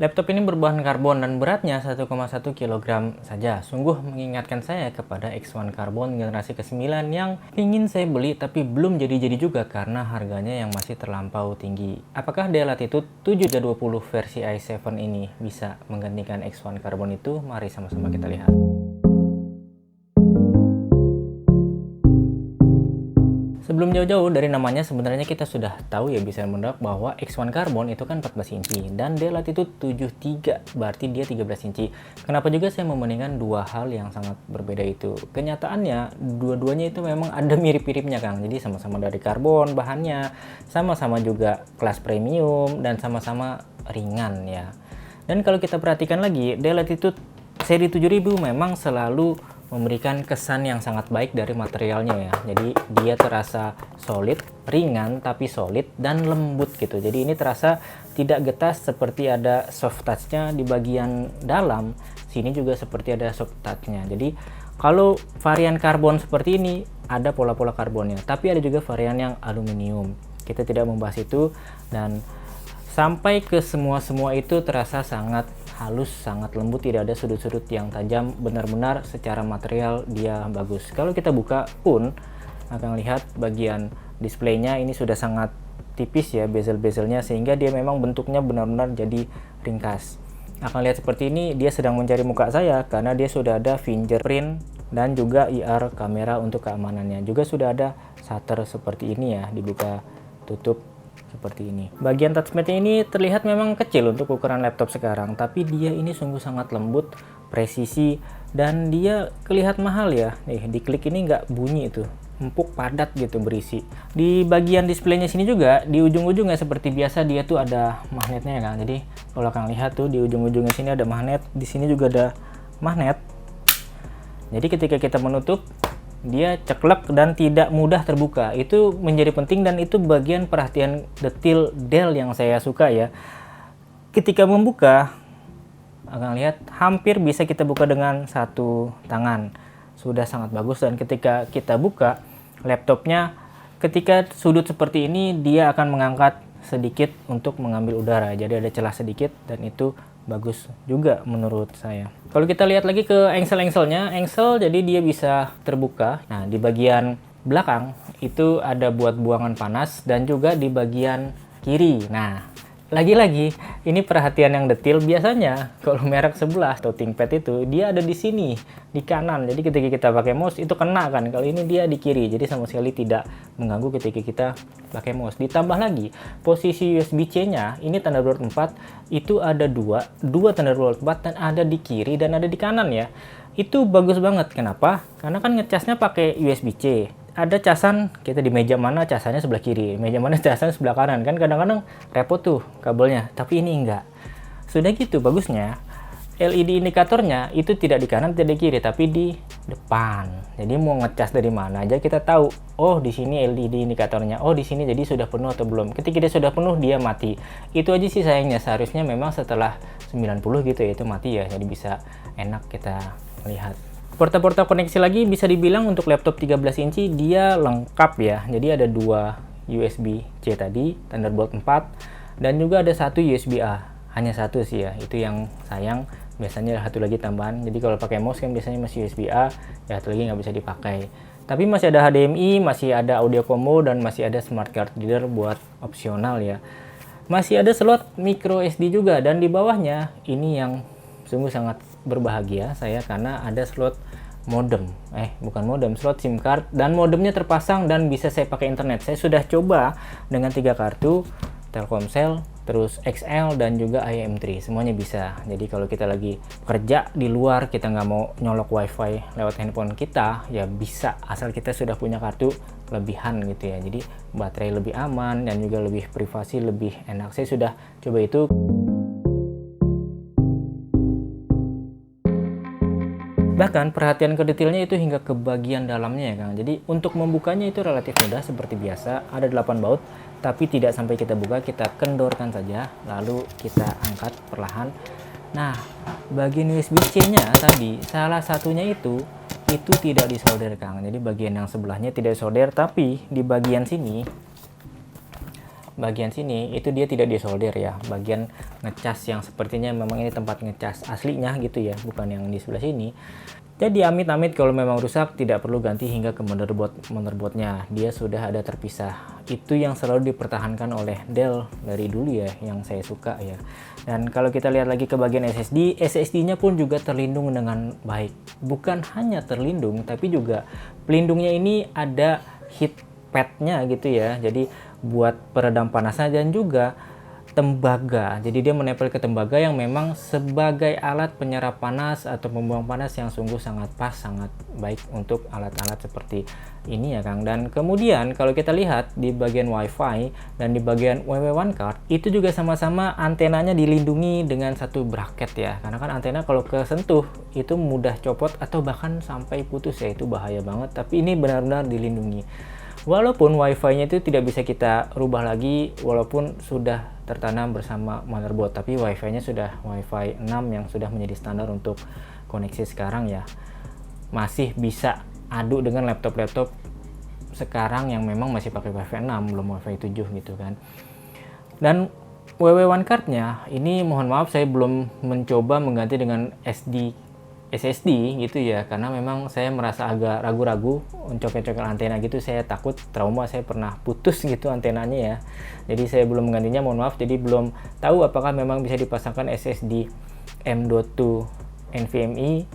Laptop ini berbahan karbon dan beratnya 1,1 kg saja. Sungguh mengingatkan saya kepada X1 Carbon generasi ke-9 yang ingin saya beli tapi belum jadi-jadi juga karena harganya yang masih terlampau tinggi. Apakah Dell Latitude 720 versi i7 ini bisa menggantikan X1 Carbon itu? Mari sama-sama kita lihat. Sebelum jauh-jauh dari namanya, sebenarnya kita sudah tahu ya, bisa menebak bahwa X1 Carbon itu kan 14 inci dan Dell Latitude 73, berarti dia 13 inci. Kenapa juga saya membandingkan dua hal yang sangat berbeda itu? Kenyataannya dua-duanya itu memang ada mirip-miripnya, Kang. Jadi sama-sama dari karbon bahannya, sama-sama juga kelas premium dan sama-sama ringan ya. Dan kalau kita perhatikan lagi, Dell Latitude seri 7000 memang selalu memberikan kesan yang sangat baik dari materialnya ya. Jadi dia terasa solid, ringan tapi solid dan lembut gitu. Jadi ini terasa tidak getas, seperti ada soft touch-nya di bagian dalam. Sini juga seperti ada soft touch-nya. Jadi kalau varian karbon seperti ini ada pola-pola karbonnya, tapi ada juga varian yang aluminium. Kita tidak membahas itu, dan sampai ke semua itu terasa sangat halus, sangat lembut, tidak ada sudut-sudut yang tajam, benar-benar secara material dia bagus. Kalau kita buka pun akan lihat bagian displaynya ini sudah sangat tipis ya bezel-bezelnya, sehingga dia memang bentuknya benar-benar jadi ringkas. Akan lihat seperti ini, dia sedang mencari muka saya karena dia sudah ada fingerprint dan juga IR kamera untuk keamanannya. Juga sudah ada shutter seperti ini ya, dibuka tutup seperti ini. Bagian touchpadnya ini terlihat memang kecil untuk ukuran laptop sekarang, tapi dia ini sungguh sangat lembut, presisi, dan dia kelihatan mahal ya. Diklik ini nggak bunyi itu, empuk, padat gitu berisi. Di bagian displaynya sini juga, di ujung-ujungnya seperti biasa dia tuh ada magnetnya ya, Kang. Jadi kalau Kang lihat tuh di ujung-ujungnya sini ada magnet, di sini juga ada magnet. Jadi ketika kita menutup, dia ceklek dan tidak mudah terbuka. Itu menjadi penting dan itu bagian perhatian detail Dell yang saya suka ya. Ketika membuka, akan lihat hampir bisa kita buka dengan satu tangan. Sudah sangat bagus, dan ketika kita buka laptopnya, ketika sudut seperti ini dia akan mengangkat sedikit untuk mengambil udara. Jadi ada celah sedikit dan itu bagus juga menurut saya. Kalau kita lihat lagi ke engsel-engselnya, engsel jadi dia bisa terbuka. Nah, di bagian belakang itu ada buat buangan panas dan juga di bagian kiri. Nah, lagi-lagi ini perhatian yang detail. Biasanya kalau merek sebelah atau ThinkPad itu dia ada di sini, di kanan. Jadi ketika kita pakai mouse itu kena kan. Kalau ini dia di kiri, jadi sama sekali tidak mengganggu ketika kita pakai mouse. Ditambah lagi posisi USB-C-nya ini Thunderbolt 4 itu ada dua Thunderbolt 4, dan ada di kiri dan ada di kanan ya. Itu bagus banget. Kenapa? Karena kan ngecasnya pakai USB-C. Ada casan, kita di meja mana casannya sebelah kiri, meja mana casannya sebelah kanan, kan kadang-kadang repot tuh kabelnya. Tapi ini enggak. Sudah gitu bagusnya, LED indikatornya itu tidak di kanan, tidak di kiri, tapi di depan. Jadi mau ngecas dari mana aja kita tahu. Oh, di sini LED indikatornya. Oh, di sini jadi sudah penuh atau belum. Ketika dia sudah penuh dia mati. Itu aja sih sayangnya. Seharusnya memang setelah 90 gitu ya itu mati ya. Jadi bisa enak kita lihat. Porta-porta koneksi lagi bisa dibilang untuk laptop 13 inci dia lengkap ya. Jadi ada dua USB-C tadi, Thunderbolt 4, dan juga ada satu USB-A. Hanya satu sih ya, itu yang sayang. Biasanya ada satu lagi tambahan. Jadi kalau pakai mouse kan biasanya masih USB-A, ya satu lagi nggak bisa dipakai. Tapi masih ada HDMI, masih ada audio combo, dan masih ada smart card reader buat opsional ya. Masih ada slot micro SD juga, dan di bawahnya ini yang sungguh sangat berbahagia saya karena ada slot modem, bukan modem, slot SIM card, dan modemnya terpasang dan bisa saya pakai internet. Saya sudah coba dengan 3 kartu, Telkomsel, terus XL, dan juga IM3, semuanya bisa. Jadi kalau kita lagi kerja di luar, kita nggak mau nyolok wifi lewat handphone kita, ya bisa, asal kita sudah punya kartu lebihan gitu ya. Jadi baterai lebih aman dan juga lebih privasi, lebih enak. Saya sudah coba itu. Bahkan perhatian ke detailnya itu hingga ke bagian dalamnya ya, Kang. Jadi untuk membukanya itu relatif mudah seperti biasa. Ada 8 baut, tapi tidak sampai kita buka, kita kendorkan saja, lalu kita angkat perlahan. Nah, bagian USB-C-nya tadi, salah satunya itu tidak disolder, Kang. Jadi bagian yang sebelahnya tidak disolder, tapi di bagian sini bagian sini itu dia tidak disolder ya, bagian ngecas yang sepertinya memang ini tempat ngecas aslinya gitu ya, bukan yang di sebelah sini. Jadi amit-amit kalau memang rusak tidak perlu ganti hingga ke motherboardnya, dia sudah ada terpisah. Itu yang selalu dipertahankan oleh Dell dari dulu ya, yang saya suka ya. Dan kalau kita lihat lagi ke bagian SSD-nya pun juga terlindung dengan baik. Bukan hanya terlindung, tapi juga pelindungnya ini ada heat pad-nya gitu ya. Jadi buat peredam panasnya dan juga tembaga. Jadi dia menempel ke tembaga yang memang sebagai alat penyerap panas atau pembuang panas yang sungguh sangat pas, sangat baik untuk alat-alat seperti ini ya Kang. Dan kemudian kalau kita lihat di bagian WiFi dan di bagian WW1 card itu juga sama-sama antenanya dilindungi dengan satu bracket ya. Karena kan antena kalau kesentuh itu mudah copot atau bahkan sampai putus ya, itu bahaya banget. Tapi ini benar-benar dilindungi. Walaupun WiFi-nya itu tidak bisa kita rubah lagi walaupun sudah tertanam bersama motherboard, tapi WiFi-nya sudah WiFi 6 yang sudah menjadi standar untuk koneksi sekarang ya. Masih bisa adu dengan laptop-laptop sekarang yang memang masih pakai WiFi 6, belum WiFi 7 gitu kan. Dan WW1 card-nya ini mohon maaf saya belum mencoba mengganti dengan SSD gitu ya, karena memang saya merasa agak ragu-ragu cokel-cokel antena gitu, saya takut trauma, saya pernah putus gitu antenanya ya. Jadi saya belum menggantinya, mohon maaf, jadi belum tahu apakah memang bisa dipasangkan SSD M.2 NVMe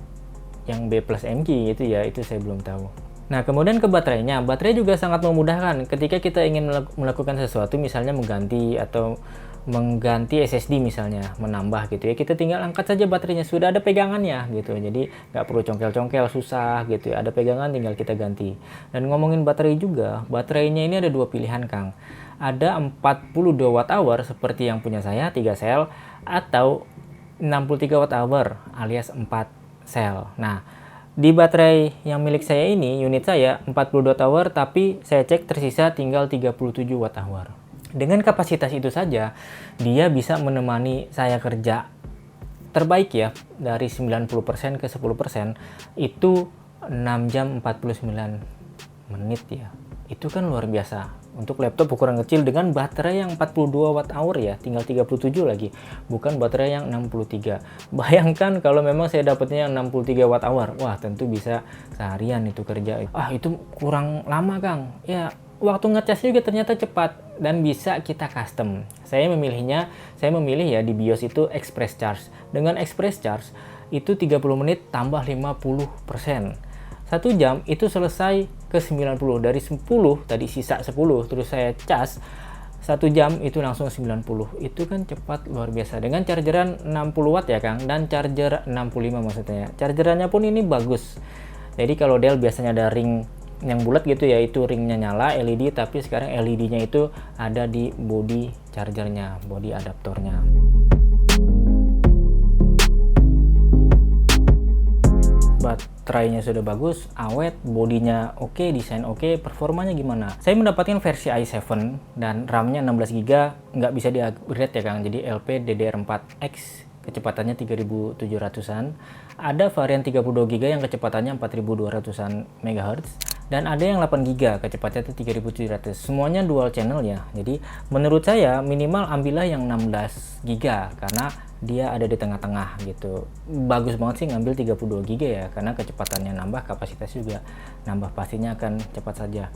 yang B+MG gitu ya, itu saya belum tahu. Nah kemudian ke baterainya, baterai juga sangat memudahkan ketika kita ingin melakukan sesuatu, misalnya mengganti atau mengganti SSD misalnya, menambah gitu ya, kita tinggal angkat saja baterainya, sudah ada pegangannya gitu, jadi nggak perlu congkel-congkel susah gitu ya, ada pegangan tinggal kita ganti. Dan ngomongin baterai juga, baterainya ini ada dua pilihan Kang, ada 42 Wh seperti yang punya saya 3 sel, atau 63 Wh alias 4 sel. Nah di baterai yang milik saya ini, unit saya 42 Wh, tapi saya cek tersisa tinggal 37 Wh. Dengan kapasitas itu saja, dia bisa menemani saya kerja terbaik ya, dari 90% ke 10%, itu 6 jam 49 menit ya. Itu kan luar biasa. Untuk laptop ukuran kecil dengan baterai yang 42 Wh ya, tinggal 37 lagi. Bukan baterai yang 63. Bayangkan kalau memang saya dapatnya yang 63 Wh. Wah, tentu bisa seharian itu kerja. Ah, itu kurang lama Kang. Ya, waktu ngecas juga ternyata cepat dan bisa kita custom. Saya memilih ya di BIOS itu Express Charge. Dengan Express Charge itu 30 menit tambah 50%. 1 jam itu selesai ke 90. Dari 10 tadi sisa 10 terus saya cas, 1 jam itu langsung 90. Itu kan cepat luar biasa. Dengan chargeran 60 watt ya Kang, dan charger 65 maksudnya. Chargerannya pun ini bagus. Jadi kalau Dell biasanya ada ring yang bulat gitu ya, itu ringnya nyala LED, tapi sekarang LED-nya itu ada di body chargernya, body adaptornya. Baterainya sudah bagus, awet, bodinya oke, desain oke, performanya gimana? Saya mendapatkan versi i7 dan RAM-nya 16GB, nggak bisa di-upgrade ya Kang, jadi LPDDR4X, kecepatannya 3700-an. Ada varian 32GB yang kecepatannya 4200-an MHz, dan ada yang 8GB kecepatnya itu 3700. Semuanya dual channel ya. Jadi menurut saya minimal ambillah yang 16GB karena dia ada di tengah-tengah gitu. Bagus banget sih ngambil 32GB ya, karena kecepatannya nambah, kapasitas juga nambah, pastinya akan cepat saja.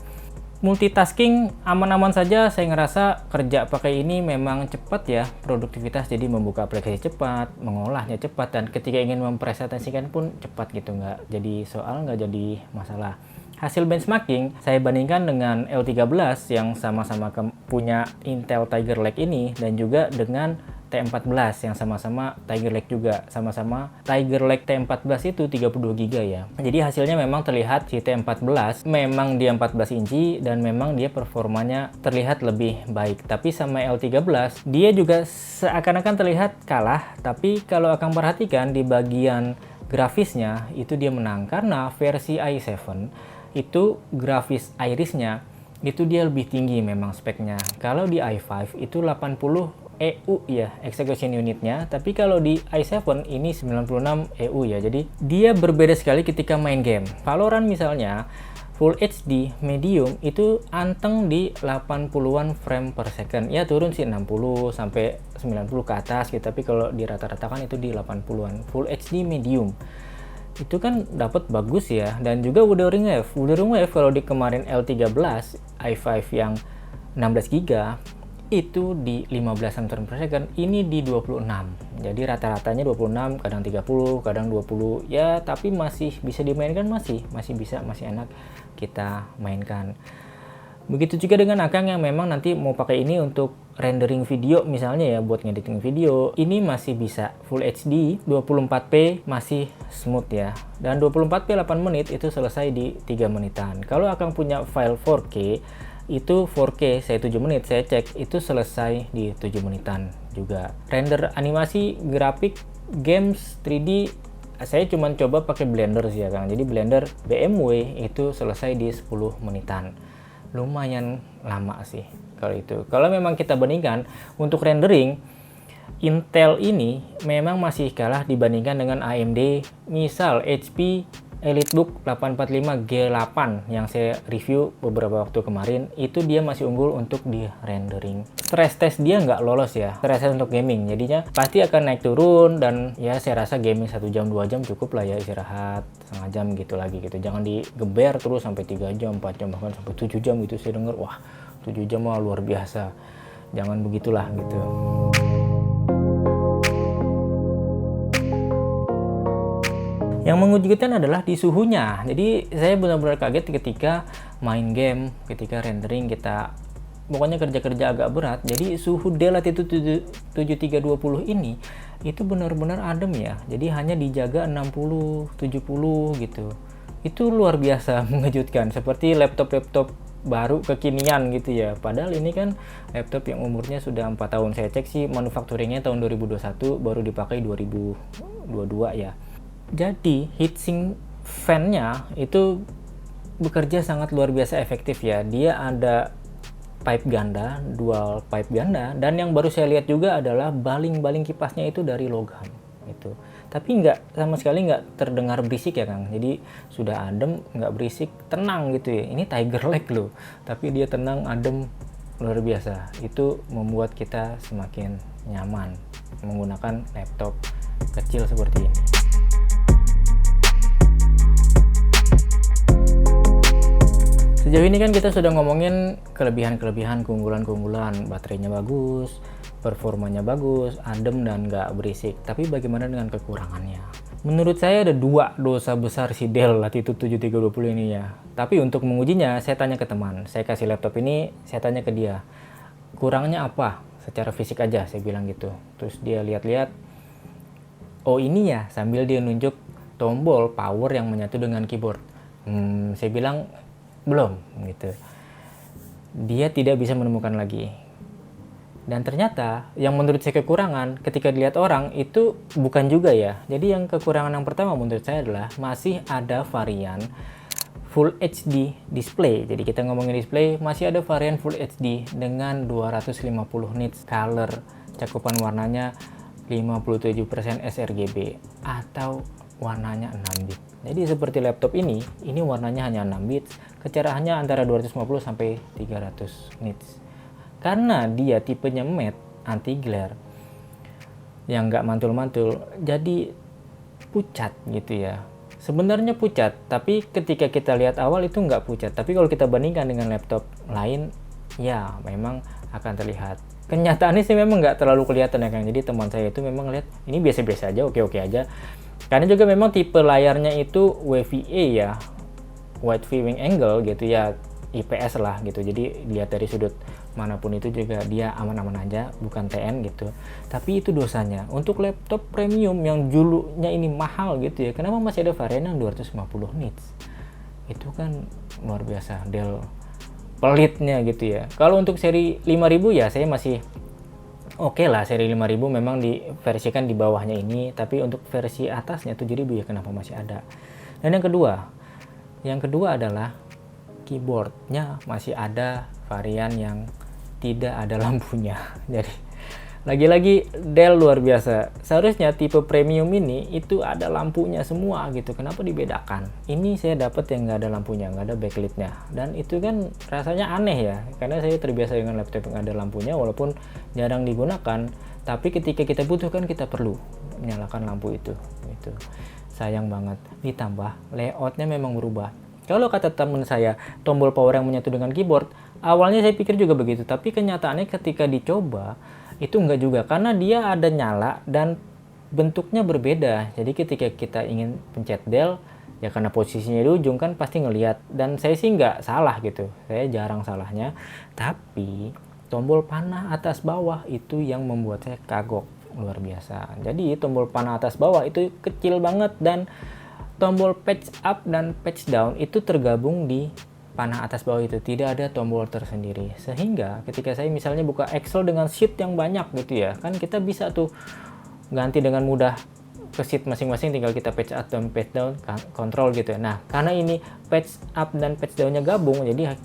Multitasking aman-aman saja, saya ngerasa kerja pakai ini memang cepat ya, produktivitas, jadi membuka aplikasi cepat, mengolahnya cepat, dan ketika ingin mempresentasikan pun cepat gitu, nggak jadi soal, nggak jadi masalah. Hasil benchmarking saya bandingkan dengan L13 yang sama-sama punya Intel Tiger Lake ini, dan juga dengan T14 yang sama-sama Tiger Lake juga, sama-sama Tiger Lake T14 itu 32GB ya. Jadi hasilnya memang terlihat si T14 memang dia 14 inci dan memang dia performanya terlihat lebih baik. Tapi sama L13 dia juga seakan-akan terlihat kalah, tapi kalau akan perhatikan di bagian grafisnya itu dia menang, karena versi i7 itu grafis irisnya itu dia lebih tinggi memang speknya. Kalau di i5 itu 80 EU ya execution unitnya, tapi kalau di i7 ini 96 EU ya. Jadi dia berbeda sekali ketika main game. Valorant misalnya, Full HD medium itu anteng di 80-an frame per second. Ya turun sih 60 sampai 90 ke atas gitu, tapi kalau di rata-ratakan itu di 80-an. Full HD medium. Itu kan dapat bagus ya, dan juga Wuthering Wave. Wuthering Wave kalau di kemarin L13 i5 yang 16 GB itu di 15 frame per second, ini di 26. Jadi rata-ratanya 26, kadang 30, kadang 20. Ya, tapi masih bisa dimainkan, masih bisa, masih enak kita mainkan. Begitu juga dengan Akang yang memang nanti mau pakai ini untuk rendering video misalnya ya, buat ngediting video. Ini masih bisa Full HD 24p, masih smooth ya. Dan 24p 8 menit itu selesai di 3 menitan. Kalau Akang punya file 4K, itu 4K saya 7 menit, saya cek itu selesai di 7 menitan juga. Render animasi, grafik, games 3D saya cuma coba pakai Blender sih ya Kang. Jadi Blender BMW itu selesai di 10 menitan. Lumayan lama sih kalau itu. Kalau memang kita bandingkan untuk rendering, Intel ini memang masih kalah dibandingkan dengan AMD. Misal HP EliteBook 845 G8 yang saya review beberapa waktu kemarin, itu dia masih unggul untuk di rendering. Stress test dia nggak lolos ya, stress test untuk gaming, jadinya pasti akan naik turun. Dan ya saya rasa gaming 1 jam 2 jam cukup lah ya, istirahat setengah jam gitu lagi gitu. Jangan digeber terus sampai 3 jam 4 jam bahkan sampai 7 jam gitu. Saya denger wah 7 jam mah luar biasa, jangan begitulah gitu. Yang mengejutkan adalah di suhunya. Jadi saya benar-benar kaget ketika main game, ketika rendering, kita pokoknya kerja-kerja agak berat. Jadi suhu Dell Latitude 7320 ini itu benar-benar adem ya. Jadi hanya dijaga 60, 70 gitu. Itu luar biasa mengejutkan, seperti laptop-laptop baru kekinian gitu ya. Padahal ini kan laptop yang umurnya sudah 4 tahun. Saya cek sih manufacturingnya tahun 2021, baru dipakai 2022 ya. Jadi heatsink fan-nya itu bekerja sangat luar biasa efektif ya. Dia ada pipe ganda, dual pipe ganda, dan yang baru saya lihat juga adalah baling-baling kipasnya itu dari logam itu. Tapi nggak, sama sekali nggak terdengar berisik ya Kang. Jadi sudah adem, nggak berisik, tenang gitu ya. Ini Tiger Lake loh, tapi dia tenang, adem, luar biasa. Itu membuat kita semakin nyaman menggunakan laptop kecil seperti ini. Sejauh ini kan kita sudah ngomongin kelebihan-kelebihan, keunggulan-keunggulan, baterainya bagus, performanya bagus, adem dan nggak berisik. Tapi bagaimana dengan kekurangannya? Menurut saya ada 2 dosa besar si Dell Latitude 7320 ini ya. Tapi untuk mengujinya, saya tanya ke teman. Saya kasih laptop ini, saya tanya ke dia, kurangnya apa? Secara fisik aja, saya bilang gitu. Terus dia lihat-lihat, oh ini ya, sambil dia nunjuk tombol power yang menyatu dengan keyboard. Saya bilang, belum gitu. Dia tidak bisa menemukan lagi. Dan ternyata yang menurut saya kekurangan ketika dilihat orang itu bukan juga ya. Jadi yang kekurangan yang pertama menurut saya adalah masih ada varian Full HD display. Jadi kita ngomongin display, masih ada varian Full HD dengan 250 nits color, cakupan warnanya 57% sRGB atau warnanya 6 bit. Jadi seperti laptop ini warnanya hanya 6 bit, kecerahannya antara 250 sampai 300 nits. Karena dia tipenya matte anti glare yang nggak mantul-mantul, jadi pucat gitu ya. Sebenarnya pucat, tapi ketika kita lihat awal itu nggak pucat. Tapi kalau kita bandingkan dengan laptop lain, ya memang akan terlihat. Kenyataannya sih memang nggak terlalu kelihatan ya Kang. Jadi teman saya itu memang lihat ini biasa-biasa aja, oke-oke aja. Karena juga memang tipe layarnya itu WVA ya, wide viewing angle gitu ya, IPS lah gitu. Jadi dilihat dari sudut manapun itu juga dia aman-aman aja, bukan TN gitu. Tapi itu dosanya. Untuk laptop premium yang dulunya ini mahal gitu ya, kenapa masih ada varian yang 250 nits? Itu kan luar biasa, Dell pelitnya gitu ya. Kalau untuk seri 5000 ya saya masih oke lah, seri 5000 memang diversikan di bawahnya ini, tapi untuk versi atasnya 7000 ya kenapa masih ada. Dan yang kedua adalah keyboardnya masih ada varian yang tidak ada lampunya. Jadi Lagi-lagi Dell luar biasa. Seharusnya tipe premium ini itu ada lampunya semua gitu. Kenapa dibedakan? Ini saya dapat yang nggak ada lampunya, nggak ada backlightnya. Dan itu kan rasanya aneh ya. Karena saya terbiasa dengan laptop yang ada lampunya walaupun jarang digunakan. Tapi ketika kita butuhkan kita perlu menyalakan lampu itu. Itu sayang banget. Ditambah layoutnya memang berubah. Kalau kata teman saya, tombol power yang menyatu dengan keyboard, awalnya saya pikir juga begitu. Tapi kenyataannya ketika dicoba itu enggak juga, karena dia ada nyala dan bentuknya berbeda. Jadi ketika kita ingin pencet Del, ya karena posisinya di ujung kan pasti ngelihat. Dan saya sih nggak salah gitu, saya jarang salahnya. Tapi tombol panah atas bawah itu yang membuat saya kagok luar biasa. Jadi tombol panah atas bawah itu kecil banget dan tombol patch up dan patch down itu tergabung di panah atas bawah itu, tidak ada tombol tersendiri. Sehingga ketika saya misalnya buka Excel dengan sheet yang banyak gitu ya, kan kita bisa tuh ganti dengan mudah ke sheet masing-masing, tinggal kita patch up dan patch down kontrol gitu ya. Nah, karena ini patch up dan patch downnya gabung, jadi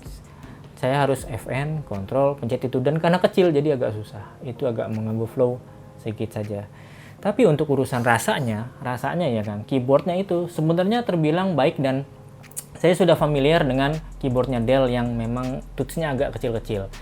saya harus FN, kontrol, pencet itu, dan karena kecil jadi agak susah. Itu agak mengganggu flow sedikit saja. Tapi untuk urusan rasanya ya kan, keyboardnya itu sebenarnya terbilang baik dan saya sudah familiar dengan keyboardnya Dell yang memang touch-nya agak kecil-kecil.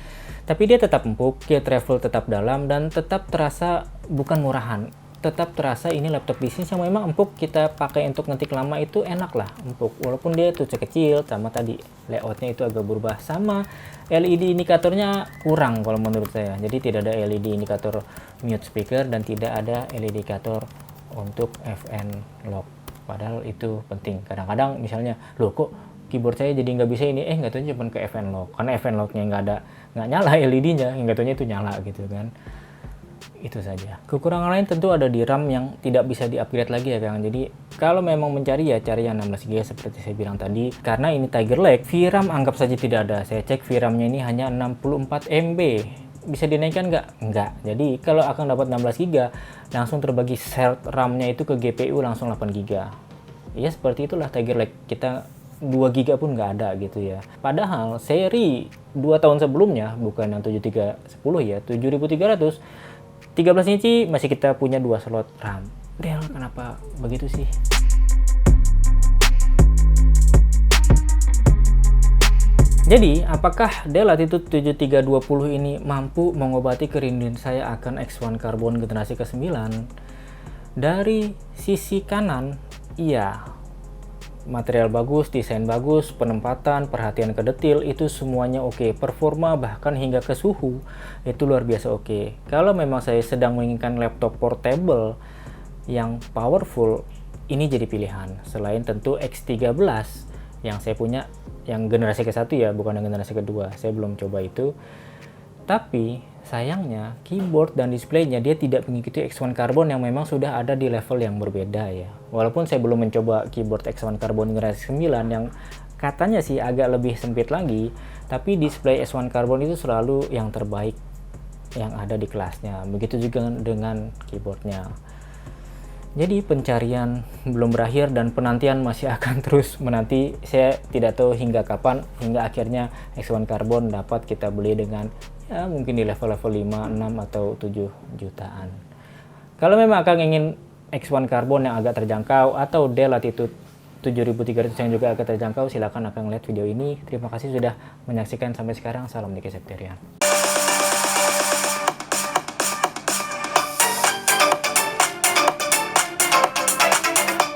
Tapi dia tetap empuk, dia travel tetap dalam, dan tetap terasa bukan murahan. Tetap terasa ini laptop bisnis yang memang empuk, kita pakai untuk ngetik lama itu enak lah, empuk. Walaupun dia touch kecil, sama tadi layoutnya itu agak berubah. Sama LED indikatornya kurang kalau menurut saya. Jadi tidak ada LED indikator mute speaker dan tidak ada LED indikator untuk FN lock. Padahal itu penting. Kadang-kadang misalnya, loh kok keyboard saya jadi nggak bisa ini, nggak tahunya cuma ke FN lock. Karena FN locknya nggak nyala LED-nya, nggak tahunya itu nyala gitu kan. Itu saja. Kekurangan lain tentu ada di RAM yang tidak bisa di-upgrade lagi ya Kang. Jadi kalau memang mencari ya cari yang 16GB seperti saya bilang tadi. Karena ini Tiger Lake, VRAM anggap saja tidak ada. Saya cek VRAM-nya ini hanya 64 MB. Bisa dinaikkan nggak? Nggak. Jadi kalau akan dapat 16GB, langsung terbagi shared RAM-nya itu ke GPU langsung 8GB. Ya seperti itulah Tiger Lake. Kita 2GB pun nggak ada gitu ya. Padahal seri 2 tahun sebelumnya, bukan yang 7310 ya, 7300, 13 inci masih kita punya 2 slot RAM. Dell kenapa begitu sih? Jadi, apakah Dell Latitude 7320 ini mampu mengobati kerinduan saya akan X1 Carbon generasi ke-9? Dari sisi kanan, iya. Material bagus, desain bagus, penempatan, perhatian ke detail, itu semuanya oke. Performa bahkan hingga ke suhu, itu luar biasa oke. Kalau memang saya sedang menginginkan laptop portable yang powerful, ini jadi pilihan. Selain tentu X13 yang saya punya, yang generasi ke-1 ya, bukan yang generasi kedua. Saya belum coba itu. Tapi sayangnya keyboard dan displaynya dia tidak mengikuti X1 Carbon yang memang sudah ada di level yang berbeda ya. Walaupun saya belum mencoba keyboard X1 Carbon generasi 9 yang katanya sih agak lebih sempit lagi, tapi display X1 Carbon itu selalu yang terbaik yang ada di kelasnya. Begitu juga dengan keyboardnya. Jadi pencarian belum berakhir dan penantian masih akan terus menanti. Saya tidak tahu hingga kapan, hingga akhirnya X1 Carbon dapat kita beli dengan ya mungkin di level-level 5, 6 atau 7 jutaan. Kalau memang akan ingin X1 Carbon yang agak terjangkau atau Dell Latitude 7300 yang juga agak terjangkau, silakan akan lihat video ini. Terima kasih sudah menyaksikan sampai sekarang. Salam Niki Septerian.